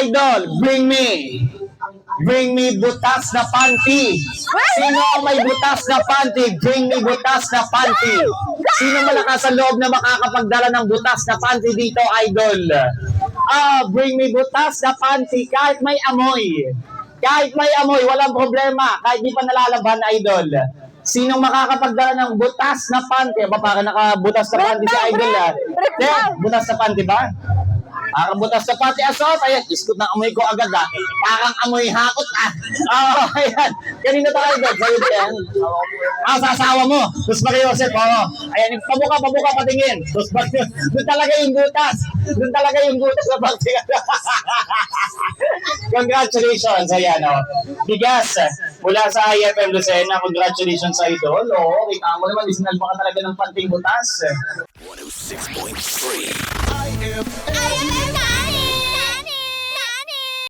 Idol, bring me butas na panty. Sino ang may butas na panty? Bring me butas na panty. Sino malakas sa loob na makakapagdala ng butas na panty dito, Idol? Bring me butas na panty kahit may amoy. Kahit may amoy, walang problema. Kahit di pa nalalaban, Idol. Sinong makakapagdala ng butas na panty? Ba, parang nakabutas na panty si Idol, butas na panty ba? Parang butas na panty. Asot, ayan, iskot na amoy ko agad, Parang amoy hakot, ayan. Kanina to, Idol. Sa'yo ba yan? Sa asawa mo. Tus Maria Joseph, Ayan, pabuka, patingin. Tus Maria, doon talaga yung butas. Doon talaga yung butas na panty. Congratulations, ayan, bigas mula sa IFM Lucena. Congratulations sa Idol. Kita mo naman, isinal pa ka talaga ng panting butas. 106.3 IFM